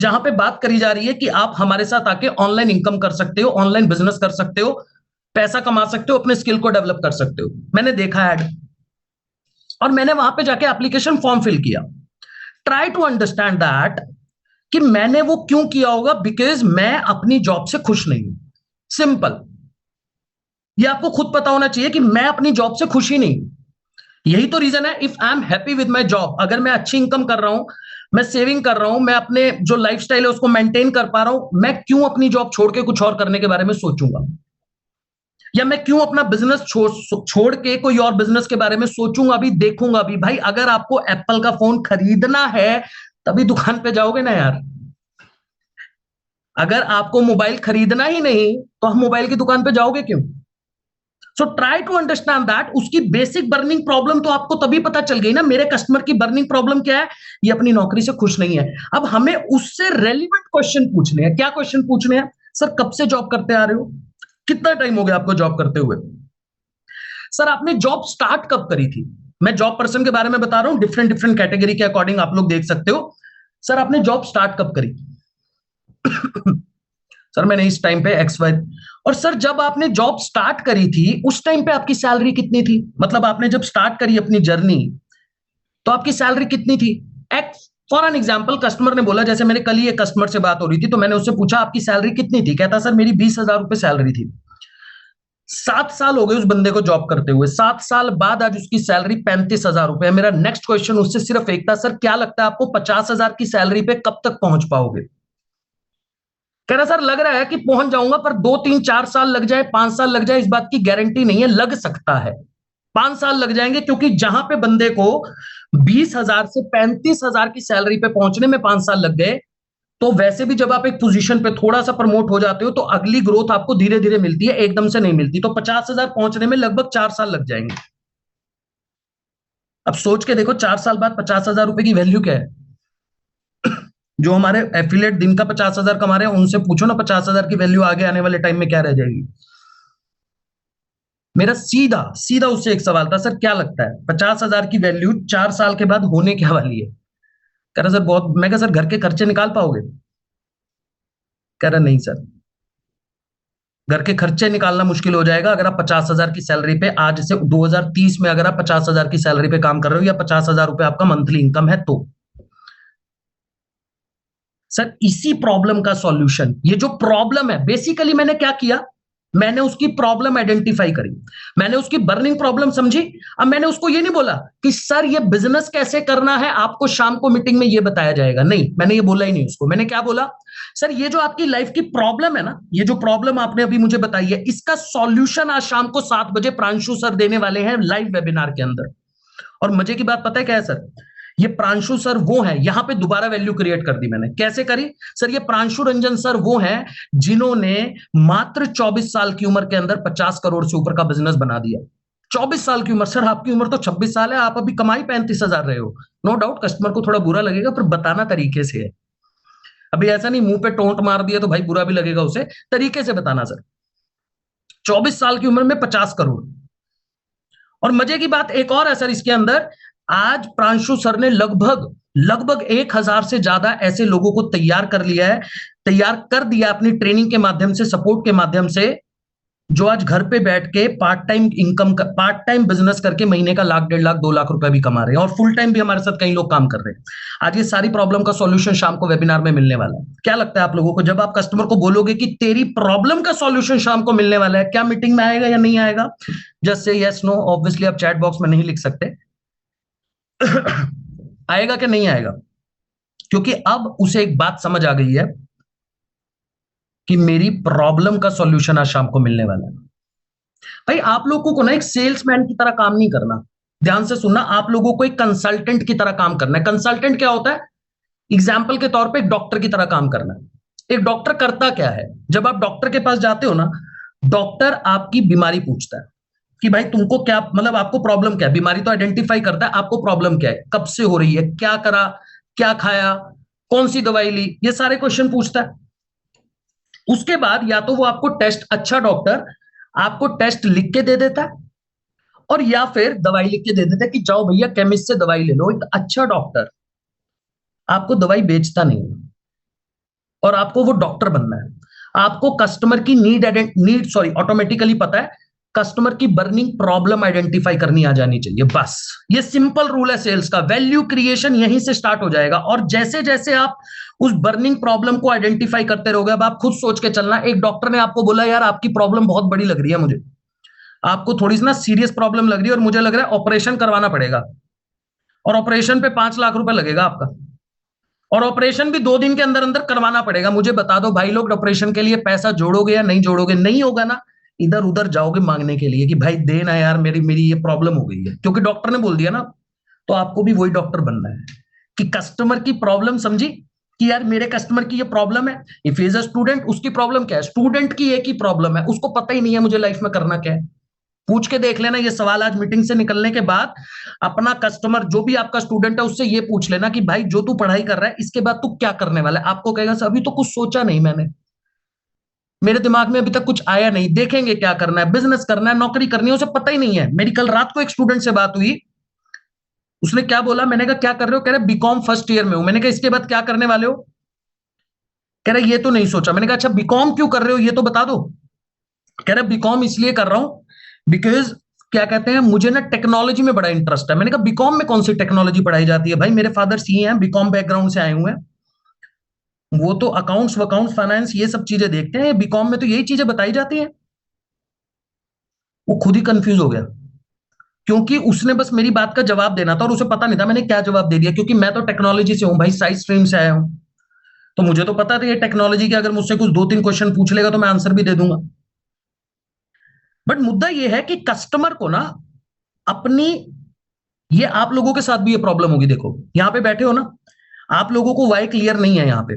जहां पे बात करी जा रही है कि आप हमारे साथ आके ऑनलाइन इनकम कर सकते हो, ऑनलाइन बिजनेस कर सकते हो, पैसा कमा सकते हो, अपने स्किल को डेवलप कर सकते हो। मैंने देखा ऐड और मैंने वहां पे जाके एप्लीकेशन फॉर्म फिल किया। ट्राई टू अंडरस्टैंड दैट कि मैंने वो क्यों किया होगा, बिकॉज मैं अपनी जॉब से खुश नहीं हूं। सिंपल। ये आपको खुद पता होना चाहिए कि मैं अपनी जॉब से खुश ही नहीं हूं। यही तो रीजन है। If I am happy with my job, अगर मैं अच्छी इनकम कर रहा हूं, मैं सेविंग कर रहा हूं, मैं अपने जो लाइफस्टाइल है उसको मेंटेन कर पा रहा हूं, मैं क्यों अपनी जॉब छोड़ के कुछ और करने के बारे में सोचूंगा? या मैं क्यों अपना बिजनेस छोड़ के कोई और बिजनेस के बारे में सोचूंगा भी, देखूंगा भी? भाई अगर आपको एप्पल का फोन खरीदना है तभी दुकान पे जाओगे ना यार। अगर आपको मोबाइल खरीदना ही नहीं तो हम मोबाइल की दुकान पे जाओगे क्यों? So try to understand that उसकी बेसिक बर्निंग प्रॉब्लम तो आपको तभी पता चल गई ना। मेरे कस्टमर की बर्निंग प्रॉब्लम क्या है? ये अपनी नौकरी से खुश नहीं है। अब हमें उससे रेलिवेंट क्वेश्चन पूछने हैं। क्या क्वेश्चन पूछने हैं? सर कब से जॉब करते आ रहे हो? कितना टाइम हो गया आपको जॉब करते हुए? सर आपने जॉब स्टार्ट कब करी थी? मैं जॉब पर्सन के बारे में बता रहा हूं, डिफरेंट डिफरेंट कैटेगरी के अकॉर्डिंग आप लोग देख सकते हो। सर आपने जॉब स्टार्ट कब करी? सर मैंने इस टाइम पे एक्स वाई। और सर जब आपने जॉब स्टार्ट करी थी उस टाइम पे आपकी सैलरी कितनी थी? मतलब आपने जब स्टार्ट करी अपनी जर्नी तो आपकी सैलरी कितनी थी? X for an example customer ने बोला, जैसे मेरे कल ही एक कस्टमर से बात हो रही थी तो मैंने उससे पूछा आपकी सैलरी कितनी थी? कहता सर मेरी 20,000 रुपए सैलरी थी। 7 साल हो गए उस बंदे को जॉब करते हुए, 7 साल बाद आज उसकी सैलरी 35,000 रुपए है। मेरा नेक्स्ट क्वेश्चन उससे सिर्फ एक था, सर क्या लगता है आपको 50,000 की सैलरी पे कब तक पहुंच पाओगे? कह रहा सर लग रहा है कि पहुंच जाऊंगा, पर 2 3 4 साल लग जाए, 5 साल लग जाए, इस बात की गारंटी नहीं है। लग सकता है 5 साल लग जाएंगे, क्योंकि जहां पे बंदे को 20,000 से 35,000 की सैलरी पे पहुंचने में 5 साल लग गए, तो वैसे भी जब आप एक पोजीशन पे थोड़ा सा प्रमोट हो जाते हो तो अगली ग्रोथ आपको धीरे धीरे मिलती है, एकदम से नहीं मिलती। तो 50,000 पहुंचने में लगभग 4 साल लग जाएंगे। अब सोच के देखो 4 साल बाद 50,000 रुपए की वैल्यू क्या है? जो हमारे एफिलिएट दिन का 50,000 कमा रहे हैं उनसे पूछो ना 50,000 की वैल्यू आगे आने वाले टाइम में क्या रह जाएगी। मेरा सीधा सीधा उससे एक सवाल था, सर क्या लगता है 50,000 की वैल्यू 4 साल के बाद होने क्या वाली है? कह रहा सर बहुत। मैं कहा सर घर के खर्चे निकाल पाओगे? कह रहा नहीं सर, घर के खर्चे निकालना मुश्किल हो जाएगा अगर आप 50,000 की सैलरी पे, आज से 2030 में अगर आप 50,000 की सैलरी पे काम कर रहे हो या 50,000 रुपए आपका मंथली इनकम है तो। सर इसी प्रॉब्लम का सॉल्यूशन, ये जो प्रॉब्लम है बेसिकली मैंने क्या किया, मैंने उसकी प्रॉब्लम आइडेंटिफाई करी, मैंने उसकी बर्निंग प्रॉब्लम समझी। अब मैंने उसको ये नहीं बोला कि सर ये बिजनेस कैसे करना है आपको शाम को मीटिंग में ये बताया जाएगा, नहीं, मैंने ये बोला ही नहीं उसको। मैंने क्या बोला, सर ये जो आपकी लाइफ की प्रॉब्लम है ना, ये जो प्रॉब्लम आपने अभी मुझे बताई है, इसका सॉल्यूशन आज शाम को 7 बजे प्रांशु सर देने वाले हैं लाइव वेबिनार के अंदर। और मजे की बात पता है क्या है सर? ये प्रांशु सर वो है, यहां पे दोबारा वैल्यू क्रिएट कर दी मैंने। कैसे करी? सर ये प्रांशु रंजन सर वो हैं जिन्होंने मात्र 24 साल की उम्र के अंदर 50 करोड़ से ऊपर का बिजनेस बना दिया। 24 साल की उम्र। सर आपकी उम्र तो 26 साल है, आप अभी कमाई 35,000 रहे हो। नो डाउट कस्टमर को थोड़ा बुरा लगेगा, पर बताना तरीके से है। अभी ऐसा नहीं मुंह पे टोंट मार दिया तो भाई बुरा भी लगेगा उसे, तरीके से बताना सर। 24 साल की उम्र में 50 करोड़। और मजे की बात एक और है सर इसके अंदर, आज प्रांशु सर ने लगभग लगभग 1,000 से ज्यादा ऐसे लोगों को तैयार कर लिया है, तैयार कर दिया अपनी ट्रेनिंग के माध्यम से, सपोर्ट के माध्यम से, जो आज घर पे बैठ के part time income, part time business करके महीने का 1,00,000 1,50,000 2 लाख रुपए भी कमा रहे हैं, और फुल टाइम भी हमारे साथ कई लोग काम कर रहे हैं। आज ये सारी प्रॉब्लम का सॉल्यूशन शाम को वेबिनार में मिलने वाला है। क्या लगता है आप लोगों को, जब आप कस्टमर को बोलोगे कि तेरी प्रॉब्लम का सॉल्यूशन शाम को मिलने वाला है, क्या मीटिंग में आएगा या नहीं आएगा? Just say yes no, obviously आप चैट बॉक्स में नहीं लिख सकते। आएगा कि नहीं आएगा? क्योंकि अब उसे एक बात समझ आ गई है कि मेरी प्रॉब्लम का सॉल्यूशन आज शाम को मिलने वाला है। भाई आप लोगों को ना एक सेल्समैन की तरह काम नहीं करना, ध्यान से सुनना, आप लोगों को एक कंसल्टेंट की तरह काम करना है। कंसल्टेंट क्या होता है? एग्जाम्पल के तौर पे एक डॉक्टर की तरह काम करना है। एक डॉक्टर करता क्या है? जब आप डॉक्टर के पास जाते हो ना, डॉक्टर आपकी बीमारी पूछता है कि भाई तुमको क्या, मतलब आपको प्रॉब्लम क्या है। बीमारी तो आइडेंटिफाई करता है, आपको प्रॉब्लम क्या है, कब से हो रही है, क्या करा, क्या खाया, कौन सी दवाई ली, ये सारे क्वेश्चन पूछता है। उसके बाद या तो वो आपको टेस्ट, अच्छा डॉक्टर आपको टेस्ट लिख के दे देता है, और या फिर दवाई लिख के दे देता है कि जाओ भैया केमिस्ट से दवाई ले लो। एक अच्छा डॉक्टर आपको दवाई बेचता नहीं है, और आपको वो डॉक्टर बनना है। आपको कस्टमर की ऑटोमेटिकली पता है, कस्टमर की बर्निंग प्रॉब्लम आइडेंटिफाई करनी आ जानी चाहिए, बस। ये सिंपल रूल है सेल्स का। वैल्यू क्रिएशन यहीं से स्टार्ट हो जाएगा, और जैसे जैसे आप उस बर्निंग प्रॉब्लम को आइडेंटिफाई करते रहोगे, अब आप खुद सोच के चलना, एक डॉक्टर ने आपको बोला यार आपकी प्रॉब्लम बहुत बड़ी लग रही है मुझे, आपको थोड़ी सी ना सीरियस प्रॉब्लम लग रही है और मुझे लग रहा है ऑपरेशन करवाना पड़ेगा, और ऑपरेशन पे 5 लाख रुपए लगेगा आपका, और ऑपरेशन भी 2 दिन के अंदर अंदर करवाना पड़ेगा। मुझे बता दो भाई लोग, ऑपरेशन के लिए पैसा जोड़ोगे या नहीं जोड़ोगे? नहीं होगा ना, इधर उधर जाओगे मांगने के लिए कि भाई देना यार, मेरी मेरी ये प्रॉब्लम हो गई है, क्योंकि डॉक्टर ने बोल दिया ना। तो आपको भी वही डॉक्टर बनना है कि कस्टमर की प्रॉब्लम समझी, कि यार मेरे कस्टमर की ये प्रॉब्लम है। इफ इज अ स्टूडेंट, उसकी प्रॉब्लम क्या है? स्टूडेंट की एक ही प्रॉब्लम है, उसको पता ही नहीं है मुझे लाइफ में करना क्या है। पूछ के देख लेना ये सवाल आज मीटिंग से निकलने के बाद। अपना कस्टमर जो भी आपका स्टूडेंट है उससे ये पूछ लेना कि भाई जो तू पढ़ाई कर रहा है इसके बाद तू क्या करने वाला है? आपको कहेगा सर अभी तो कुछ सोचा नहीं मैंने, मेरे दिमाग में अभी तक कुछ आया नहीं, देखेंगे क्या करना है, बिजनेस करना है, नौकरी करनी है, उसे पता ही नहीं है। मेरी कल रात को एक स्टूडेंट से बात हुई, उसने क्या बोला, मैंने कहा क्या कर रहे हो? कह रहे बीकॉम फर्स्ट ईयर में हूं। मैंने कहा इसके बाद क्या करने वाले हो? कह रहे ये तो नहीं सोचा। मैंने कहा अच्छा बीकॉम क्यों कर रहे हो ये तो बता दो। कह रहे बीकॉम इसलिए कर रहा हूं बिकॉज क्या कहते हैं, मुझे ना टेक्नोलॉजी में बड़ा इंटरेस्ट है। मैंने कहा बीकॉम में कौन सी टेक्नोलॉजी पढ़ाई जाती है? भाई मेरे फादर सीए हैं, बीकॉम बैकग्राउंड से आए हुए हैं, वो तो अकाउंट्स वकाउंट्स फाइनेंस ये सब चीजें देखते हैं, बीकॉम में तो यही चीजें बताई जाती हैं। वो खुद ही कंफ्यूज हो गया, क्योंकि उसने बस मेरी बात का जवाब देना था और उसे पता नहीं था मैंने क्या जवाब दे दिया, क्योंकि मैं तो टेक्नोलॉजी से हूं भाई, साइंस स्ट्रीम से आया हूं। तो मुझे तो पता था ये टेक्नोलॉजी के, अगर मुझसे कुछ 2-3 क्वेश्चन पूछ लेगा तो मैं आंसर भी दे दूंगा। बट मुद्दा ये है कि कस्टमर को ना अपनी, ये आप लोगों के साथ भी ये प्रॉब्लम होगी। देखो यहां पे बैठे हो ना, आप लोगों को वाई क्लियर नहीं है यहां पे।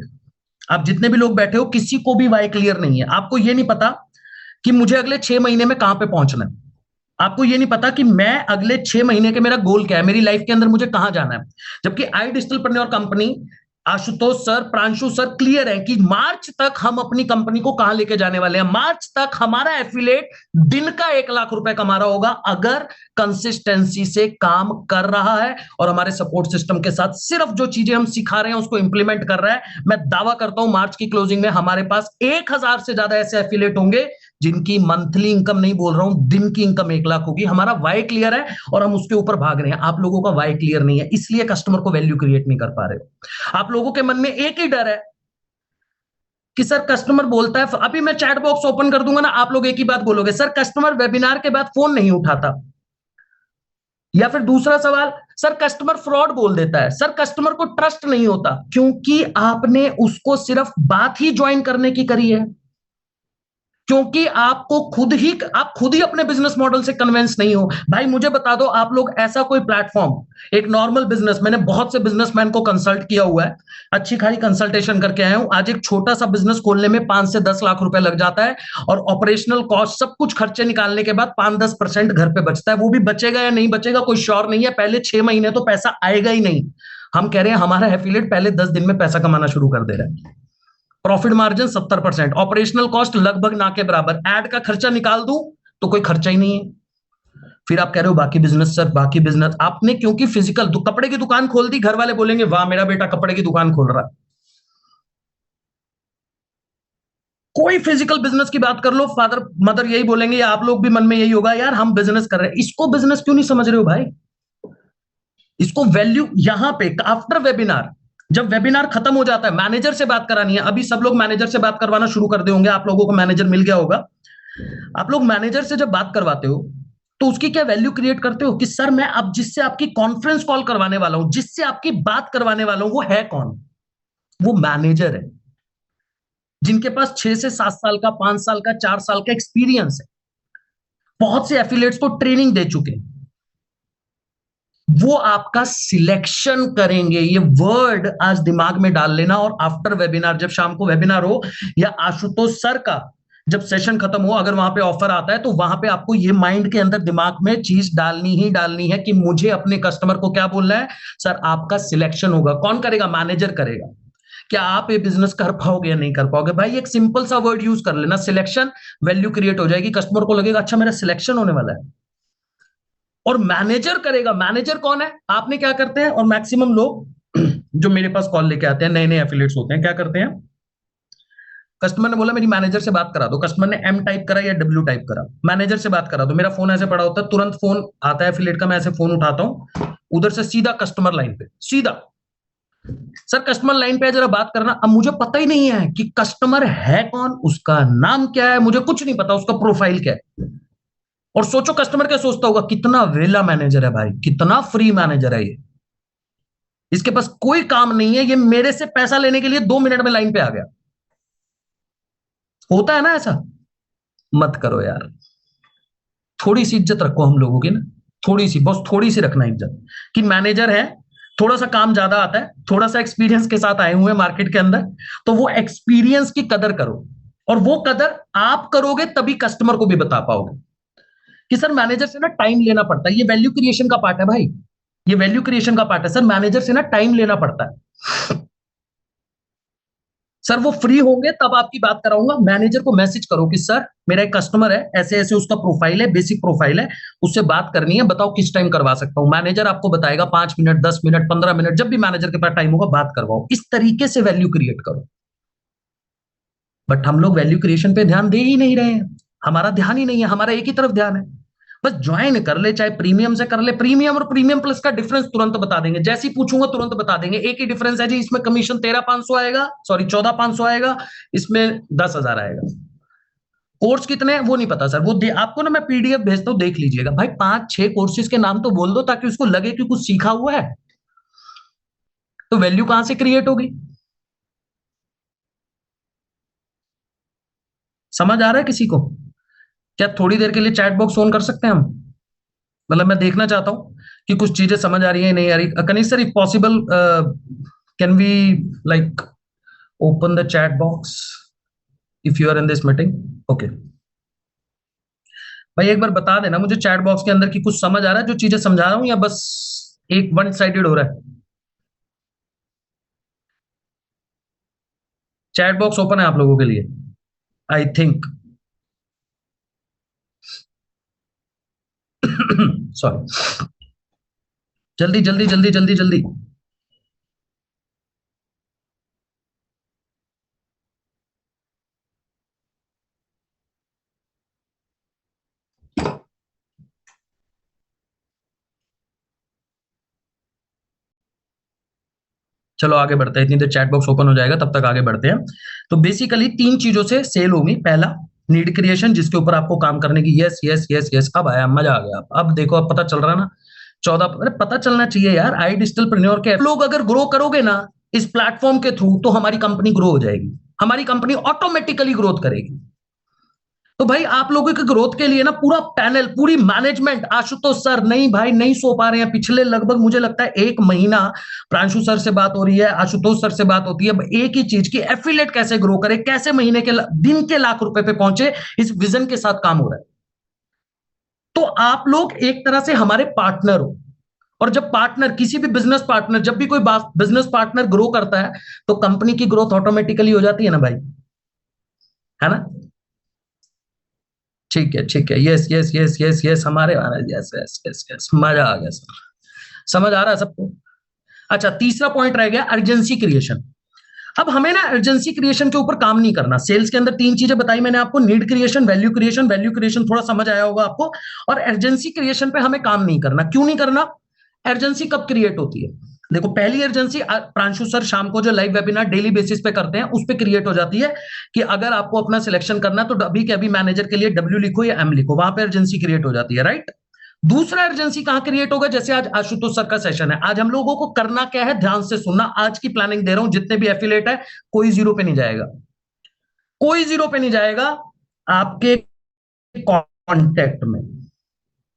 आप जितने भी लोग बैठे हो किसी को भी वाई क्लियर नहीं है। आपको ये नहीं पता कि मुझे अगले 6 महीने में कहां पे पहुंचना है। आपको ये नहीं पता कि मैं अगले 6 महीने के मेरा गोल क्या है, मेरी लाइफ के अंदर मुझे कहां जाना है। जबकि I digitalpreneur company, Ashutosh sir, Pranshu sir clear है कि मार्च तक हम अपनी कंपनी को कहां लेके जाने वाले हैं। मार्च तक हमारा एफिलिएट दिन का 1 लाख रुपए कमा रहा होगा अगर कंसिस्टेंसी से काम कर रहा है और हमारे सपोर्ट सिस्टम के साथ सिर्फ जो चीजें हम सिखा रहे हैं उसको इंप्लीमेंट कर रहा है। मैं दावा करता हूं मार्च की क्लोजिंग में हमारे पास 1,000 से ज्यादा ऐसे एफिलिएट होंगे जिनकी मंथली इनकम नहीं बोल रहा हूं, दिन की इनकम 1 लाख होगी। हमारा वाई क्लियर है और हम उसके ऊपर भाग रहे हैं। आप लोगों का वाई क्लियर नहीं है, इसलिए कस्टमर को वैल्यू क्रिएट नहीं कर पा रहे हो। आप लोगों के मन में एक ही डर है कि सर कस्टमर बोलता है, अभी मैं चैट बॉक्स ओपन कर दूंगा ना, आप लोग एक ही बात बोलोगे, सर कस्टमर वेबिनार के बाद फोन नहीं उठाता। या फिर दूसरा सवाल, सर कस्टमर फ्रॉड बोल देता है, सर कस्टमर को ट्रस्ट नहीं होता, क्योंकि आपने उसको सिर्फ बात ही ज्वाइन करने की करी है। क्योंकि आप खुद ही अपने बिजनेस मॉडल से कन्विंस नहीं हो। भाई मुझे बता दो, आप लोग ऐसा कोई प्लेटफॉर्म, एक नॉर्मल बिजनेस, मैंने बहुत से बिजनेसमैन को कंसल्ट किया हुआ है, अच्छी खासी कंसल्टेशन करके आया हूं। आज एक छोटा सा बिजनेस खोलने में 5 से 10 लाख रुपए लग जाता है, और ऑपरेशनल कॉस्ट सब कुछ खर्चे निकालने के बाद 5-10% घर पे बचता है। वो भी बचेगा या नहीं बचेगा कोई श्योर नहीं है, पहले 6 महीने तो पैसा आएगा ही नहीं। हम कह रहे हैं हमारा एफिलिएट पहले 10 दिन में पैसा कमाना शुरू कर दे रहा है। प्रॉफिट मार्जिन 70%, ऑपरेशनल कॉस्ट लगभग ना के बराबर, ऐड का खर्चा निकाल दूं तो कोई खर्चा ही नहीं है। फिर आप कह रहे हो बाकी बिजनेस सर, बाकी बिजनेस आपने क्योंकि फिजिकल कपड़े की दुकान खोल दी, घर वाले बोलेंगे वाह मेरा बेटा कपड़े की दुकान खोल रहा है। कोई फिजिकल बिजनेस की बात कर लो, फादर मदर यही बोलेंगे, या आप लोग भी मन में यही होगा, यार हम बिजनेस कर रहे हैं, इसको बिजनेस क्यों नहीं समझ रहे हो भाई? इसको वैल्यू यहां पे आफ्टर वेबिनार, जब वेबिनार खत्म हो जाता है, मैनेजर से बात करानी है। अभी सब लोग मैनेजर से बात करवाना शुरू कर दे होंगे, आप लोगों को मैनेजर मिल गया होगा। आप लोग मैनेजर से जब बात करवाते हो तो उसकी क्या वैल्यू क्रिएट करते हो कि सर मैं अब जिससे आपकी कॉन्फ्रेंस कॉल करवाने वाला हूं, जिससे आपकी बात करवाने वाला हूं, वो है कौन? वो मैनेजर है, जिनके पास 6 से 7 साल का, 5 साल का, 4 साल का एक्सपीरियंस है, बहुत से एफिलिएट्स को ट्रेनिंग दे चुके हैं। वो आपका सिलेक्शन करेंगे। ये वर्ड आज दिमाग में डाल लेना, और आफ्टर वेबिनार, जब शाम को वेबिनार हो या आशुतोष सर का जब सेशन खत्म हो, अगर वहां पे ऑफर आता है तो वहां पे आपको ये माइंड के अंदर दिमाग में चीज डालनी ही डालनी है कि मुझे अपने कस्टमर को क्या बोलना है। सर आपका सिलेक्शन होगा, कौन करेगा? मैनेजर करेगा। क्या आप ये बिजनेस कर पाओगे या नहीं कर पाओगे? भाई एक सिंपल सा वर्ड यूज कर लेना, सिलेक्शन, वैल्यू क्रिएट हो जाएगी, कस्टमर को लगेगा अच्छा मेरा सिलेक्शन होने वाला है। और मैनेजर करेगा। मैनेजर कौन है? आपने क्या करते हैं, और मैक्सिमम लोग जो मेरे पास कॉल लेके आते हैं, नए नए एफिलिएट्स होते हैं, क्या करते हैं, कस्टमर ने बोला मेरी मैनेजर से बात करा दो, कस्टमर ने एम टाइप करा या डब्ल्यू टाइप करा, मैनेजर से बात करा दो, मेरा फोन ऐसे पड़ा होता है, तुरंत फोन आता है एफिलिएट का, मैं ऐसे फोन उठाता हूं, उधर से सीधा कस्टमर लाइन पे, सीधा सर कस्टमर लाइन पे जरा बात करना। अब मुझे पता ही नहीं है कि कस्टमर है कौन, उसका नाम क्या है, मुझे कुछ नहीं पता, उसका प्रोफाइल क्या है। और सोचो कस्टमर क्या सोचता होगा, कितना वेला मैनेजर है भाई, कितना फ्री मैनेजर है ये, इसके पास कोई काम नहीं है, ये मेरे से पैसा लेने के लिए 2 मिनट में लाइन पे आ गया। होता है ना ऐसा? मत करो यार, थोड़ी सी इज्जत रखो हम लोगों की ना, थोड़ी सी, बस थोड़ी सी रखना इज्जत, कि मैनेजर है, थोड़ा सा काम ज्यादा आता है, थोड़ा सा एक्सपीरियंस के साथ आए हुए हैं मार्केट के अंदर, तो वो एक्सपीरियंस की कदर करो, और वो कदर आप करोगे तभी कस्टमर को भी बता पाओगे कि सर मैनेजर से ना टाइम लेना पड़ता है, ये वैल्यू क्रिएशन का पार्ट है भाई, ये वैल्यू क्रिएशन का पार्ट है, सर मैनेजर से ना टाइम लेना पड़ता है। सर वो फ्री होंगे तब आपकी बात कराऊंगा, मैनेजर को मैसेज करो कि सर मेरा एक कस्टमर है, ऐसे ऐसे उसका प्रोफाइल है, बेसिक प्रोफाइल है, उससे बात करनी है, बताओ किस टाइम करवा सकता हूं, मैनेजर आपको बताएगा 5 मिनट, 10 मिनट, 15 मिनट, जब भी मैनेजर के पास टाइम होगा बात करवाओ, इस तरीके से वैल्यू क्रिएट करो। बट हम लोग वैल्यू क्रिएशन पे ध्यान दे ही नहीं रहे हैं, हमारा ध्यान ही नहीं है, हमारा एक ही तरफ ध्यान है, बस ज्वाइन कर ले, चाहे प्रीमियम से कर ले, प्रीमियम और प्रीमियम प्लस का डिफरेंस तुरंत बता देंगे, जैसे ही पूछूंगा तुरंत बता देंगे, एक ही डिफरेंस है जी, इसमें कमीशन 13,500 आएगा, सॉरी 14,500 आएगा, इसमें 10,000 आएगा। कोर्स कितने हैं वो नहीं पता सर, वो आपको ना मैं पीडीएफ भेजता हूं, देख लीजिएगा भाई, 5-6 कोर्सेज के नाम तो बोल दो ताकि उसको लगे कि कुछ सीखा हुआ है, तो वैल्यू कहां से क्रिएट होगी? समझ आ रहा है किसी को? क्या थोड़ी देर के लिए चैट बॉक्स ऑन कर सकते हैं हम? मतलब मैं देखना चाहता हूं कि कुछ चीजें समझ आ रही है नहीं आ रही। Kanishth sir if possible can we like open the chat box if you are in this meeting? Okay भाई, एक बार बता देना मुझे चैट बॉक्स के अंदर की कुछ समझ आ रहा है जो चीजें समझा रहा हूं, या बस एक वन साइडेड हो रहा है? चैट बॉक्स ओपन है आप लोगों के लिए आई थिंक। सॉरी, जल्दी जल्दी जल्दी जल्दी जल्दी। चलो आगे बढ़ते हैं, इतनी देर चैट बॉक्स ओपन हो जाएगा, तब तक आगे बढ़ते हैं। तो बेसिकली 3 चीजों से सेल होगी। पहला नीड क्रिएशन, जिसके ऊपर आपको काम करने की, यस यस यस यस, अब आया मजा आ गया, अब देखो, अब पता चल रहा ना, 14, अरे पता चलना चाहिए यार, आई डिजिटलप्रेन्योर के लोग अगर ग्रो करोगे ना इस प्लेटफॉर्म के थ्रू, तो हमारी कंपनी ग्रो हो जाएगी, हमारी कंपनी ऑटोमेटिकली ग्रोथ करेगी। तो भाई आप लोगों के ग्रोथ के लिए ना पूरा पैनल, पूरी मैनेजमेंट, आशुतोष सर नहीं भाई नहीं सो पा रहे हैं, पिछले लगभग मुझे लगता है 1 महीना प्रांशु सर से बात हो रही है, आशुतोष सर से बात होती है, एक ही चीज की, एफिलेट कैसे ग्रो करे, कैसे महीने के दिन के लाख रुपए पे पहुंचे, इस विजन के साथ काम हो रहा है। तो आप लोग एक तरह से हमारे पार्टनर हो, और जब पार्टनर, किसी भी बिजनेस पार्टनर, जब भी कोई बिजनेस पार्टनर ग्रो करता है तो कंपनी की ग्रोथ ऑटोमेटिकली हो जाती है ना भाई, है ना? ठीक है ठीक है, yes yes yes yes yes, हमारे यस यस यस यस, मजा आ गया सर, समझ आ रहा है सबको? अच्छा, तीसरा पॉइंट रह गया अर्जेंसी क्रिएशन। अब हमें ना अर्जेंसी क्रिएशन के ऊपर काम नहीं करना। सेल्स के अंदर 3 चीजें बताई मैंने आपको, need creation, value creation, value creation थोड़ा समझ आया होगा आपको, और अर्जेंसी क्रिएशन पे हमें काम नहीं करना। क्यों नहीं करना? अर्जेंसी कब क्रिएट होती है? देखो, पहली अर्जेंसी प्रांशु सर शाम को जो लाइव वेबिनार डेली बेसिस पे करते हैं उस पे क्रिएट हो जाती है, कि अगर आपको अपना सिलेक्शन करना है तो अभी के अभी मैनेजर के लिए डब्ल्यू लिखो या एम लिखो, वहां पे अर्जेंसी क्रिएट हो जाती है, राइट? दूसरा अर्जेंसी कहां क्रिएट होगा? जैसे आज आशुतोष सर का सेशन है, आज हम लोगों को करना क्या है, ध्यान से सुनना, आज की प्लानिंग दे रहा हूं, जितने भी एफिलेट है कोई जीरो पे नहीं जाएगा, कोई जीरो पे नहीं जाएगा। आपके कांटेक्ट में,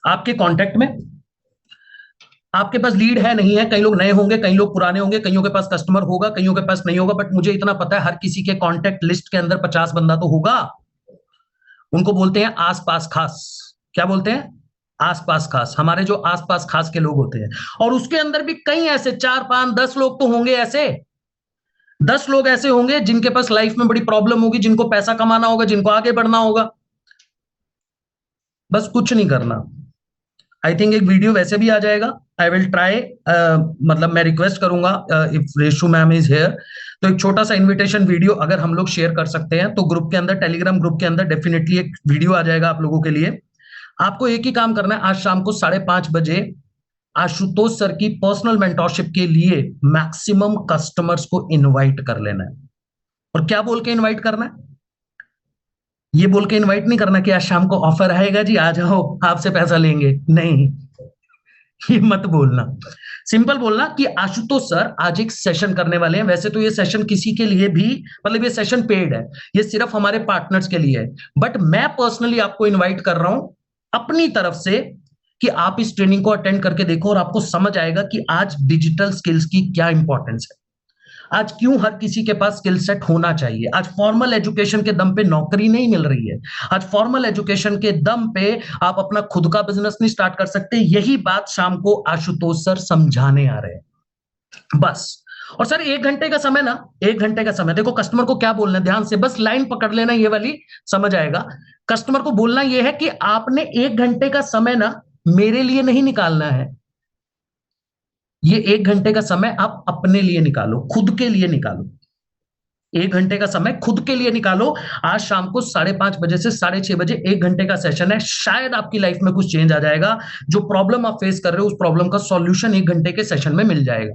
आपके कांटेक्ट में, आपके पास लीड है नहीं है, कई लोग नए होंगे, कई लोग पुराने होंगे, कईयों के पास कस्टमर होगा, कईयों के पास नहीं होगा, बट मुझे इतना पता है हर किसी के कांटेक्ट लिस्ट के अंदर 50 बंदा तो होगा। उनको बोलते हैं आस पास खास। क्या बोलते हैं? आस पास खास। हमारे जो आस पास खास के लोग होते हैं, और उसके अंदर भी कई ऐसे 4-5-10 लोग तो होंगे ऐसे, 10 लोग ऐसे होंगे जिनके पास लाइफ में बड़ी प्रॉब्लम होगी, जिनको पैसा कमाना होगा, जिनको आगे बढ़ना होगा, बस कुछ नहीं करना। आई थिंक एक वीडियो वैसे भी आ जाएगा, आई विल ट्राई, मतलब मैं रिक्वेस्ट करूंगा if Reshu ma'am is here, तो एक छोटा सा इनविटेशन वीडियो अगर हम लोग शेयर कर सकते हैं तो ग्रुप के अंदर, टेलीग्राम ग्रुप के अंदर डेफिनेटली एक वीडियो आ जाएगा आप लोगों के लिए। आपको एक ही काम करना है, आज शाम को 5:30 बजे आशुतोष सर की पर्सनल मेंटोरशिप के लिए मैक्सिमम कस्टमर्स को इनवाइट कर लेना है। और क्या बोल के इनवाइट करना है? ये बोल के इनवाइट नहीं करना कि आज शाम को ऑफर आएगा जी, आ जाओ आपसे पैसा लेंगे, नहीं। ये मत बोलना। सिंपल बोलना कि आशुतोष सर आज एक सेशन करने वाले हैं। वैसे तो ये सेशन किसी के लिए भी, मतलब ये सेशन पेड है, ये सिर्फ हमारे पार्टनर्स के लिए है, बट मैं पर्सनली आपको इनवाइट कर रहा हूं अपनी तरफ से कि आप इस ट्रेनिंग को अटेंड करके देखो और आपको समझ आएगा कि आज डिजिटल स्किल्स की क्या इंपॉर्टेंस है, आज क्यों हर किसी के पास स्किल सेट होना चाहिए। आज फॉर्मल एजुकेशन के दम पे नौकरी नहीं मिल रही है, आज फॉर्मल एजुकेशन के दम पे आप अपना खुद का बिजनेस नहीं स्टार्ट कर सकते। यही बात शाम को आशुतोष सर समझाने आ रहे हैं बस। और सर 1 घंटे का समय ना, 1 घंटे का समय, देखो कस्टमर को क्या बोलना है, ध्यान से बस लाइन पकड़ लेना, ये वाली समझ आएगा। कस्टमर को बोलना यह है कि आपने 1 घंटे का समय ना मेरे लिए नहीं निकालना है, ये 1 घंटे का समय आप अपने लिए निकालो, खुद के लिए निकालो। 1 घंटे का समय खुद के लिए निकालो। आज शाम को 5:30 बजे से 6:30 बजे 1 घंटे का सेशन है। शायद आपकी लाइफ में कुछ चेंज आ जाएगा। जो प्रॉब्लम आप फेस कर रहे हो उस प्रॉब्लम का सॉल्यूशन 1 घंटे के सेशन में मिल जाएगा।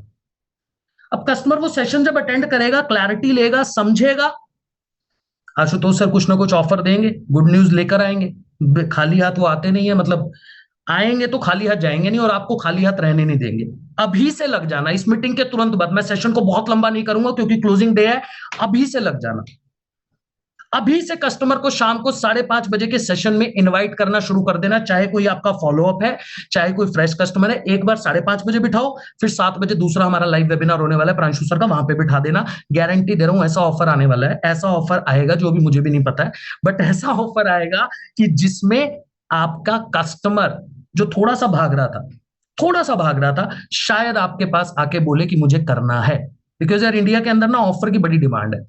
अब कस्टमर वो सेशन जब अटेंड करेगा, क्लैरिटी लेगा, समझेगा, आशुतोष सर कुछ ना कुछ ऑफर देंगे, गुड न्यूज लेकर आएंगे। खाली हाथ वो आते नहीं है, मतलब आएंगे तो खाली हाथ जाएंगे नहीं, और आपको खाली हाथ रहने नहीं देंगे। अभी से लग जाना इस मीटिंग के तुरंत बाद। मैं सेशन को बहुत लंबा नहीं करूंगा क्योंकि क्लोजिंग डे है। अभी से लग जाना, अभी से कस्टमर को शाम को 5:30 बजे के सेशन में इनवाइट करना शुरू कर देना। चाहे कोई आपका फॉलोअप है, चाहे कोई फ्रेश कस्टमर है, एक बार 5:30 बजे बिठाओ, फिर 7 बजे दूसरा हमारा लाइव वेबिनार होने वाला है प्रांशु सर का, वहां पे बिठा देना। गारंटी दे रहा हूं ऐसा ऑफर आने वाला है, ऐसा ऑफर आएगा जो अभी मुझे भी नहीं पता है, बट ऐसा ऑफर आएगा कि जिसमें आपका कस्टमर जो थोड़ा सा भाग रहा था, थोड़ा सा भाग रहा था, शायद आपके पास आके बोले कि मुझे करना है। बिकॉज यार इंडिया के अंदर ना ऑफर की बड़ी डिमांड है।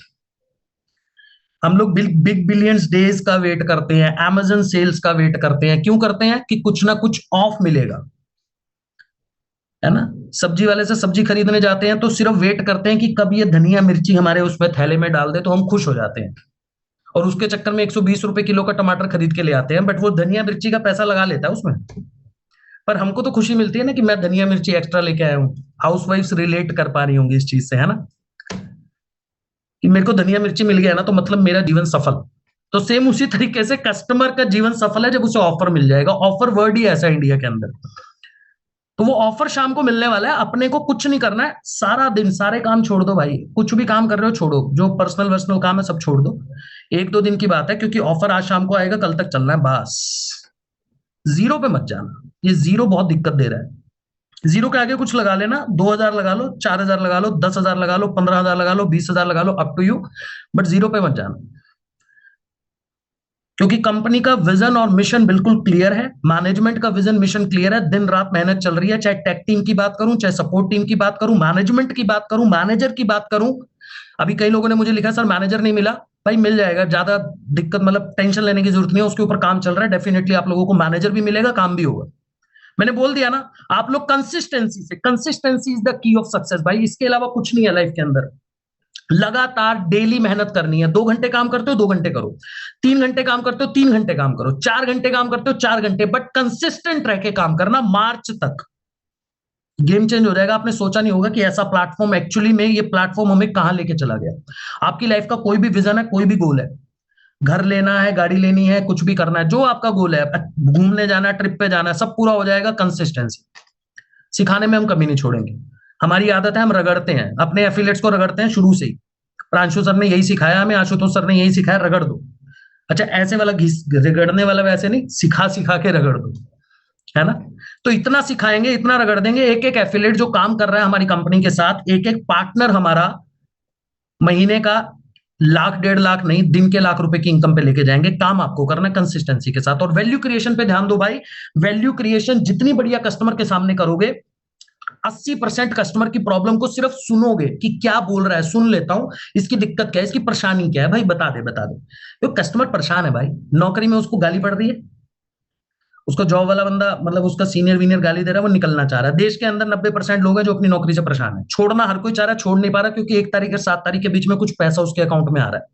हम लोग बिग बिलियंस डेज का वेट करते हैं, Amazon सेल्स का वेट करते हैं। क्यों करते हैं? कि कुछ ना कुछ ऑफ मिलेगा, है ना। सब्जी वाले से सब्जी खरीदने जाते हैं तो सिर्फ वेट करते हैं कि कब ये धनिया मिर्ची हमारे उसमें थैले में डाल दे तो हम खुश हो जाते हैं, और उसके चक्कर में 120 रुपए किलो का टमाटर खरीद के ले आते हैं, बट वो धनिया मिर्ची का पैसा लगा लेता है उसमें। पर हमको तो खुशी मिलती है ना कि मैं धनिया मिर्ची एक्स्ट्रा लेके आया हूँ। हाउस वाइफ्स रिलेट कर पा रही होंगी इस चीज से, है ना, कि मेरे को धनिया मिर्ची मिल गया ना तो मतलब मेरा जीवन सफल। तो सेम उसी तरीके से कस्टमर का जीवन सफल है जब उसे ऑफर मिल जाएगा। ऑफर वर्ड ही ऐसा है इंडिया के अंदर। तो वो ऑफर शाम को मिलने वाला है। अपने को कुछ नहीं करना है, सारा दिन सारे काम छोड़ दो भाई, कुछ भी काम कर रहे हो छोड़ो, जो पर्सनल वर्सनल काम है सब छोड़ दो। 1-2 दिन की बात है, क्योंकि ऑफर आज शाम को आएगा, कल तक चलना है बस। जीरो पे मत जाना, ये जीरो बहुत दिक्कत दे रहा है। जीरो के आगे कुछ लगा लेना, 2,000 लगा लो, 4,000 लगा लो, 10,000 लगा लो, 15,000 लगा लो, 20,000 लगा लो, up to you, but zero पे मत जाना। क्योंकि कंपनी का विजन और मिशन बिल्कुल क्लियर है, मैनेजमेंट का विजन मिशन क्लियर है, दिन रात मेहनत चल रही है। चाहे टेक टीम की बात करूं, चाहे सपोर्ट टीम की बात करूं, मैनेजमेंट की बात करूं, मैनेजर की बात करूं। अभी कई लोगों ने मुझे लिखा सर मैनेजर नहीं मिला, भाई मिल जाएगा, ज्यादा दिक्कत मतलब टेंशन लेने की जरूरत नहीं है, उसके ऊपर काम चल रहा है। डेफिनेटली आप लोगों को मैनेजर भी मिलेगा, काम भी होगा। मैंने बोल दिया ना, आप लोग कंसिस्टेंसी से, consistency is the key of success भाई, इसके अलावा कुछ नहीं है लाइफ के अंदर। लगातार डेली मेहनत करनी है। 2 घंटे काम करते हो 2 घंटे करो, 3 घंटे काम करते हो 3 घंटे काम करो, 4 घंटे काम करते हो 4 घंटे, बट कंसिस्टेंट रह के काम करना। मार्च तक गेम चेंज हो जाएगा। आपने सोचा नहीं होगा कि ऐसा प्लेटफॉर्म, एक्चुअली में ये प्लेटफॉर्म हमें कहां लेके चला गया। आपकी लाइफ का कोई भी विजन है, कोई भी गोल है, घर लेना है, गाड़ी लेनी है, कुछ भी करना है, जो आपका गोल है, घूमने जाना है, ट्रिप पे जाना है, सब पूरा हो जाएगा कंसिस्टेंसी। सिखाने में हम कमी नहीं छोड़ेंगे। हमारी आदत है, हम रगड़ते हैं, अपने एफिलिएट्स को रगड़ते हैं शुरू से ही। प्रांशु सर ने यही सिखाया हमें, आशुतोष सर ने यही सिखाया, रगड़ दो। अच्छा ऐसे वाला रगड़ने वाला वैसे नहीं, सिखा सिखा के रगड़ दो, है ना। तो इतना सिखाएंगे, इतना रगड़ देंगे। एक एक एफिलिएट जो काम कर रहा है हमारी कंपनी के साथ, एक एक पार्टनर हमारा महीने का 1,00,000 1,50,000 नहीं, दिन के लाख रुपए की इनकम पे लेके जाएंगे। काम आपको करना है कंसिस्टेंसी के साथ। और वैल्यू क्रिएशन पे ध्यान दो भाई। वैल्यू क्रिएशन जितनी बढ़िया कस्टमर के सामने करोगे, 80% कस्टमर की प्रॉब्लम को सिर्फ सुनोगे कि क्या बोल रहा है, सुन लेता हूं, इसकी दिक्कत क्या है, इसकी परेशानी क्या है, भाई बता दे बता दे। तो कस्टमर परेशान है भाई, नौकरी में उसको गाली पड़ रही है, उसको जॉब वाला बंदा मतलब उसका सीनियर वीनियर गाली दे रहा है, वो निकलना चाह रहा है। देश के अंदर 90% लोग हैं जो अपनी नौकरी से परेशान है। छोड़ना हर कोई चाह रहा है, छोड़ नहीं पा रहा, क्योंकि 1 तारीख और 7 तारीख के बीच में कुछ पैसा उसके अकाउंट में आ रहा है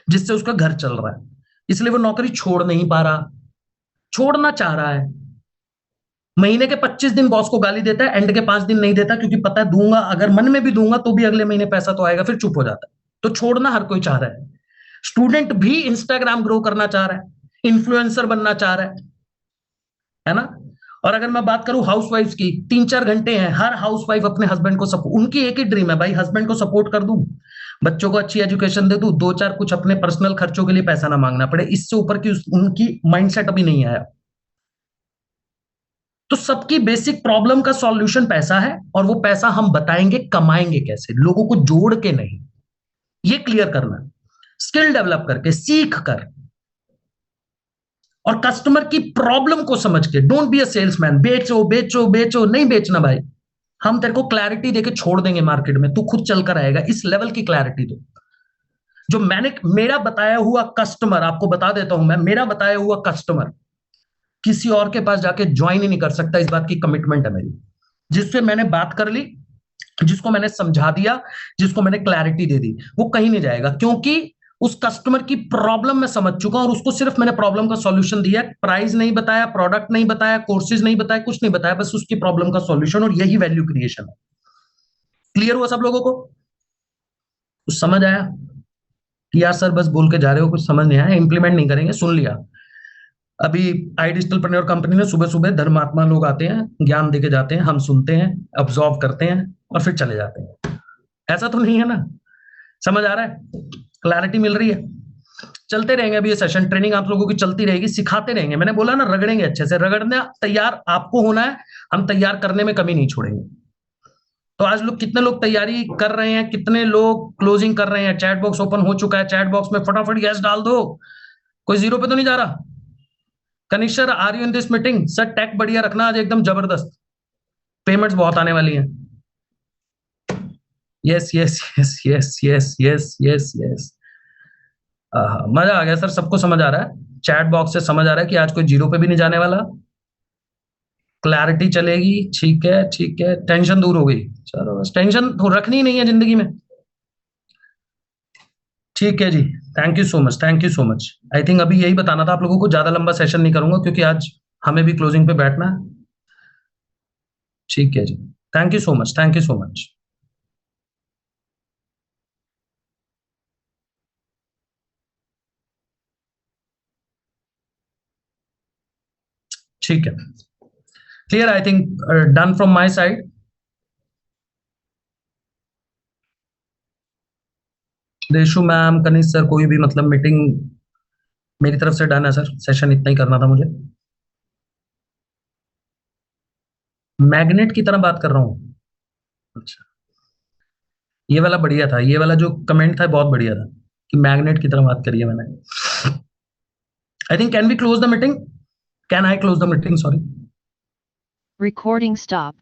जिससे उसका घर चल रहा है, इसलिए वो नौकरी छोड़ नहीं पा रहा। छोड़ना चाह रहा है, महीने के 25 दिन बॉस को गाली देता है, एंड के 5 दिन नहीं देता, क्योंकि पता है दूंगा, अगर मन में भी दूंगा तो भी अगले महीने पैसा तो आएगा, फिर चुप हो जाता है। तो छोड़ना हर कोई चाह रहा है। स्टूडेंट भी इंस्टाग्राम ग्रो करना चाह रहा है, इन्फ्लुएंसर बनना चाह रहा है ना। और अगर मैं बात करूं हाउसवाइफ की, 3-4 घंटे हैं, हर हाउसवाइफ अपने हस्बैंड को सपोर्ट, उनकी एक ही ड्रीम है भाई, हस्बैंड को सपोर्ट कर दूं, बच्चों को अच्छी एजुकेशन दे दूं, 2-4 कुछ अपने पर्सनल खर्चों के लिए पैसा ना मांगना पड़े, इससे ऊपर की उनकी माइंडसेट अभी नहीं आया। तो सबकी बेसिक प्रॉब्लम का सॉल्यूशन पैसा है, और वो पैसा हम बताएंगे कमाएंगे कैसे, लोगों को जोड़ के नहीं, ये क्लियर करना, स्किल डेवलप करके, सीख कर, और कस्टमर की प्रॉब्लम को समझ के। डोंट बी अ सेल्समैन, बेचो बेचो बेचो, नहीं बेचना भाई। हम तेरे को क्लैरिटी देके छोड़ देंगे मार्केट में, तू खुद चलकर आएगा, इस लेवल की क्लैरिटी दो। जो मैंने मेरा बताया हुआ कस्टमर, आपको बता देता हूं मैं, मेरा बताया हुआ कस्टमर किसी और के पास जाके ज्वाइन ही नहीं कर सकता, इस बात की कमिटमेंट है मेरी। जिससे मैंने बात कर ली, जिसको मैंने समझा दिया, जिसको मैंने क्लैरिटी दे दी, वो कहीं नहीं जाएगा, क्योंकि उस कस्टमर की प्रॉब्लम मैं समझ चुका हूं, और उसको सिर्फ मैंने प्रॉब्लम का सॉल्यूशन दिया, प्राइस नहीं बताया, प्रोडक्ट नहीं बताया, कोर्सेज नहीं बताया, कुछ नहीं बताया, बस उसकी प्रॉब्लम का सॉल्यूशन, और यही वैल्यू क्रिएशन है। क्लियर हुआ सब लोगों को? कुछ समझ आया कि यार सर बस बोल के जा रहे हो, कुछ समझ नहीं आया, इंप्लीमेंट नहीं करेंगे, सुन लिया। अभी आई डिजिटलप्रेन्योर कंपनी में सुबह सुबह धर्मात्मा लोग आते हैं, ज्ञान देके जाते हैं, हम सुनते हैं, ऑब्जॉर्व करते हैं, और फिर चले जाते हैं। ऐसा तो नहीं है ना? समझ आ रहा है? क्लैरिटी मिल रही है? चलते रहेंगे अभी ये सेशन, ट्रेनिंग आप लोगों की चलती रहेगी, सिखाते रहेंगे। मैंने बोला ना, रगड़ेंगे अच्छे से, रगड़ना तैयार आपको होना है, हम तैयार करने में कमी नहीं छोड़ेंगे। तो आज लोग कितने लोग तैयारी कर रहे हैं, कितने लोग क्लोजिंग कर रहे हैं? चैट बॉक्स ओपन हो चुका है, चैट बॉक्स में फटाफट यस डाल दो। कोई जीरो पे तो नहीं जा रहा? Kanishk sir, are you in this meeting? Sir tag बढ़िया रखना आज, एकदम जबरदस्त, पेमेंट्स बहुत आने वाली हैं। Yes yes yes yes yes yes yes yes, मजा आ गया सर, सबको समझ आ रहा है, चैट बॉक्स से समझ आ रहा है कि आज कोई जीरो पे भी नहीं जाने वाला, क्लैरिटी चलेगी। ठीक है ठीक है, टेंशन दूर हो गई। चलो बस, टेंशन तो रखनी ही नहीं है जिंदगी में। ठीक है जी, thank you so much, thank you so much. I think अभी यही बताना था आप लोगों को, ज्यादा लंबा सेशन नहीं करूंगा, क्योंकि आज हमें भी क्लोजिंग पे बैठना है। ठीक है जी, thank you so much, thank you so much. ठीक है, clear, I think done from my side. Deshu ma'am, Kanishk sir, कोई भी मतलब मीटिंग मेरी तरफ से डन है सर, सेशन इतना ही करना था मुझे। मैग्नेट की तरह बात कर रहा हूँ? अच्छा, ये वाला बढ़िया था, ये वाला जो कमेंट था बहुत बढ़िया था, कि मैग्नेट की तरह बात करी है मैंने। I think can we close the meeting? Can I close the meeting? Sorry. Recording stop.